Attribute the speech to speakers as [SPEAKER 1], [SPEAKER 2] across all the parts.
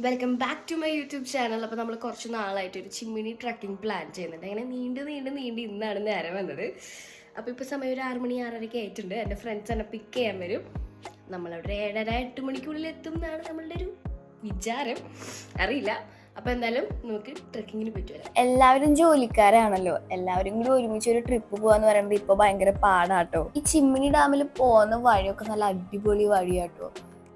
[SPEAKER 1] Welcome back to my YouTube channel. അപ്പോൾ നമ്മൾ കുറച്ച് നാളായിട്ട് ഒരു ചിമ്മിനി ട്രക്കിംഗ് പ്ലാൻ ചെയ്യുന്നുണ്ട്. അങ്ങനെ നീണ്ട് ഇന്നാണ് നേരം വന്നത്. അപ്പോൾ ഇപ്പോൾ സമയം ഒരു 6 മണി 6:30 ആയിട്ടുണ്ട്. എൻ്റെ ഫ്രണ്ട്സ് എന്നെ പിക്ക് ചെയ്യാൻ വരും. നമ്മളവിടെ 7:30 8 മണിക്കുള്ളിൽ എത്തും എന്നാണ് നമ്മളുടെ ഒരു വിചാരം. അറിയില്ല. അപ്പോൾ എന്തായാലും നമുക്ക് ട്രക്കിങ്ങിന് പോയിട്ട് വരാം.
[SPEAKER 2] എല്ലാവരും ജോലിക്കാരാണല്ലോ, എല്ലാവരും കൂടി ഒരുമിച്ച് ഒരു ട്രിപ്പ് പോവാന്ന് പറയുമ്പോൾ ഇപ്പൊ ഭയങ്കര പാടാട്ടോ. ഈ ചിമ്മിനി ഡാമിൽ പോകുന്ന വഴിയൊക്കെ നല്ല അടിപൊളി വഴിയാട്ടോ.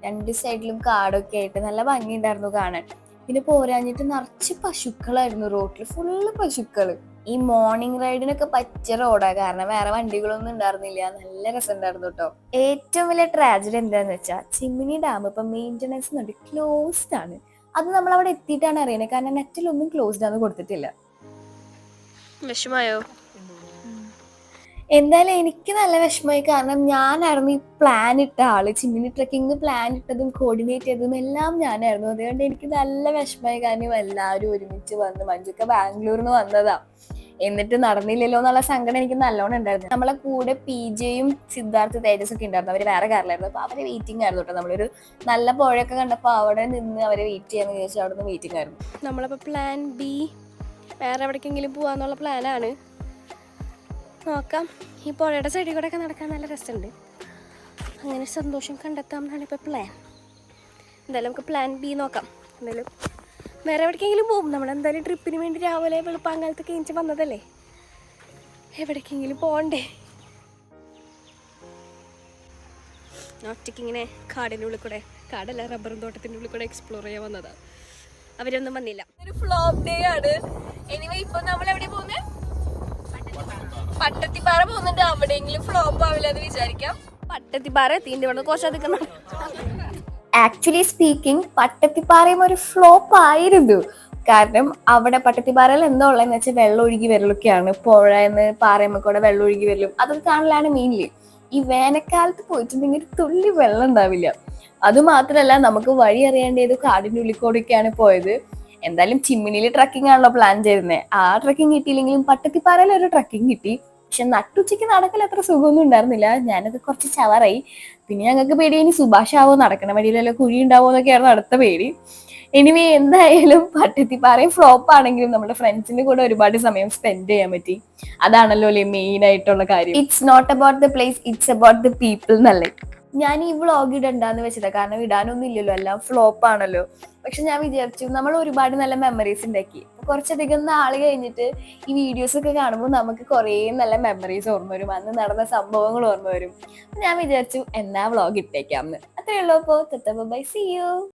[SPEAKER 2] രണ്ട് സൈഡിലും കാടൊക്കെ ആയിട്ട് നല്ല ഭംഗിയുണ്ടായിരുന്നു കാണാൻ. പിന്നെ പോരാഞ്ഞിട്ട് നിറച്ച് പശുക്കളായിരുന്നു, റോഡിൽ ഫുള്ള് പശുക്കള്. ഈ മോർണിംഗ് റൈഡിനൊക്കെ പറ്റിയ റോഡാ, കാരണം വേറെ വണ്ടികളൊന്നും ഉണ്ടായിരുന്നില്ല. നല്ല രസമുണ്ടായിരുന്നു കേട്ടോ. ഏറ്റവും വലിയ ട്രാജഡി എന്താന്ന് വെച്ചാൽ ചിമ്മിനി ഡാം ഇപ്പൊ മെയിൻ്റനൻസ് ക്ലോസ്ഡ് ആണ്. അത് നമ്മൾ അവിടെ എത്തിയിട്ടാണ് അറിയുന്നത്, കാരണം നെറ്റിലൊന്നും ക്ലോസ്ഡ് ആണെന്ന് കൊടുത്തിട്ടില്ല.
[SPEAKER 1] വിഷമായോ?
[SPEAKER 2] എന്തായാലും എനിക്ക് നല്ല വിഷമമായി, കാരണം ഞാനായിരുന്നു ഈ പ്ലാൻ ഇട്ട ആള്. ചിമ്മിനി ട്രക്കിംഗ് പ്ലാൻ ഇട്ടതും കോർഡിനേറ്റ് ചെയ്തതും എല്ലാം ഞാനായിരുന്നു. അതുകൊണ്ട് എനിക്ക് നല്ല വിഷമമായി, കാരണം എല്ലാവരും ഒരുമിച്ച് വന്ന്, മഞ്ജുക്ക ബാംഗ്ലൂരിൽ നിന്ന് വന്നതാ, എന്നിട്ട് നടന്നില്ലല്ലോ എന്നുള്ള സങ്കടം എനിക്ക് നല്ലോണം ഉണ്ടായിരുന്നു. നമ്മളെ കൂടെ PJയും സിദ്ധാർത്ഥ് തേജസ് ഒക്കെ ഉണ്ടായിരുന്നു. അവര് വേറെ കാറിലായിരുന്നു. അപ്പൊ അവരെ വെയിറ്റിംഗ് ആയിരുന്നു കേട്ടോ. നമ്മളൊരു നല്ല പുഴയൊക്കെ കണ്ടപ്പോൾ അവിടെ നിന്ന് അവരെ വെയിറ്റ് ചെയ്യാന്ന് വിചാരിച്ചു അവിടെ നിന്ന് വെയിറ്റിംഗ് ആയിരുന്നു.
[SPEAKER 1] നമ്മളപ്പോൾ പ്ലാൻ ബി വേറെ എവിടേക്കെങ്കിലും പോകാന്നുള്ള പ്ലാനാണ്. നോക്കാം. ഈ പുഴയുടെ സൈഡിൽ കൂടെ ഒക്കെ നടക്കാൻ നല്ല രസമുണ്ട്. അങ്ങനെ സന്തോഷം കണ്ടെത്താം എന്നാണ് ഇപ്പോൾ പ്ലാൻ. എന്തായാലും നമുക്ക് പ്ലാൻ ബി നോക്കാം. എന്തായാലും വേറെ എവിടേക്കെങ്കിലും പോകും. നമ്മളെന്തായാലും ട്രിപ്പിന് വേണ്ടി രാവിലെ വെളുപ്പാങ്കാലത്തൊക്കെ എണീച്ച് വന്നതല്ലേ, എവിടേക്കെങ്കിലും പോകണ്ടേ. ഒറ്റയ്ക്ക് ഇങ്ങനെ കാടിൻ്റെ ഉള്ളിൽ കൂടെ, കാടല്ല റബ്ബറും തോട്ടത്തിൻ്റെ ഉള്ളിൽ കൂടെ എക്സ്പ്ലോർ ചെയ്യാൻ വന്നതാണ്. അവരൊന്നും വന്നില്ല. ഒരു ഫ്ലോപ്പ് ഡേ ആണ്. എനിവേ ഇപ്പൊ നമ്മൾ എവിടെ പോകുന്നത്? പട്ടത്തിപ്പാറ പോകുന്നുണ്ട്. അവിടെയെങ്കിലും ഫ്ലോപ്പ് ആവില്ല എന്ന് വിചാരിക്കാം. പട്ടത്തിപ്പാറ എത്തിൻ്റെ ഇവിടെ കോശാദിക്കുന്ന.
[SPEAKER 2] ആക്ച്വലി സ്പീക്കിംഗ് പട്ടത്തിപ്പാറയും ഒരു ഫ്ലോപ്പ് ആയിരുന്നു. കാരണം അവിടെ പട്ടത്തിപ്പാറയിൽ എന്താ ഉള്ളതെന്ന് വെച്ചാൽ വെള്ളം ഒഴുകി വരലൊക്കെയാണ്. പുഴയെന്ന് പാറയമ്മ കൂടെ വെള്ളം ഒഴുകി വരലും അതൊക്കെ കാണലാണ് മെയിൻലി. ഈ വേനൽക്കാലത്ത് പോയിട്ടുണ്ടെങ്കിൽ തുള്ളി വെള്ളം ഉണ്ടാവില്ല. അതുമാത്രമല്ല, നമുക്ക് വഴി അറിയേണ്ടത് കാടിൻ്റെ ഉള്ളിൽ കൂടെയൊക്കെയാണ് പോയത്. എന്തായാലും ചിമ്മിനിയിൽ ട്രക്കിംഗ് ആണല്ലോ പ്ലാൻ ചെയ്തിരുന്നത്. ആ ട്രക്കിംഗ് കിട്ടിയില്ലെങ്കിലും പട്ടത്തിപ്പാറയിൽ ഒരു ട്രക്കിംഗ് കിട്ടി. പക്ഷെ നട്ടുച്ചയ്ക്ക് നടക്കൽ അത്ര സുഖമൊന്നും ഉണ്ടായിരുന്നില്ല. ഞാനത് കുറച്ച് ചവറായി. പിന്നെ ഞങ്ങൾക്ക് പേടി ഇനി സുഭാഷാവോ, നടക്കണ വഴിയിലല്ലോ കുഴി ഉണ്ടാവോ എന്നൊക്കെയായിരുന്നു അടുത്ത പേടി. എനിവേ എന്തായാലും പട്ടത്തിപ്പാറയും ഫ്ലോപ്പ് ആണെങ്കിലും നമ്മുടെ ഫ്രണ്ട്സിന്റെ കൂടെ ഒരുപാട് സമയം സ്പെൻഡ് ചെയ്യാൻ പറ്റി. അതാണല്ലോ അല്ലേ മെയിൻ ആയിട്ടുള്ള കാര്യം. It's not about the place, it's about the people എന്നല്ലേ. ഞാൻ ഈ വ്ളോഗ് ഇടണ്ടാന്ന് വെച്ചതാ, കാരണം ഇടാനൊന്നും ഇല്ലല്ലോ, എല്ലാം ഫ്ലോപ്പ് ആണല്ലോ. പക്ഷെ ഞാൻ വിചാരിച്ചു നമ്മൾ ഒരുപാട് നല്ല മെമ്മറീസ് ഉണ്ടാക്കി. കുറച്ചധികം നാൾ കഴിഞ്ഞിട്ട് ഈ വീഡിയോസ് ഒക്കെ കാണുമ്പോൾ നമുക്ക് കുറേ നല്ല മെമ്മറീസ് ഓർമ്മ വരും, അന്ന് നടന്ന സംഭവങ്ങൾ ഓർമ്മ വരും. ഞാൻ വിചാരിച്ചു എന്നാ വ്ളോഗ് ഇട്ടേക്കാമെന്ന്. അത്രേ ഉള്ളൂ. അപ്പോൾ ബൈ, സീ യു.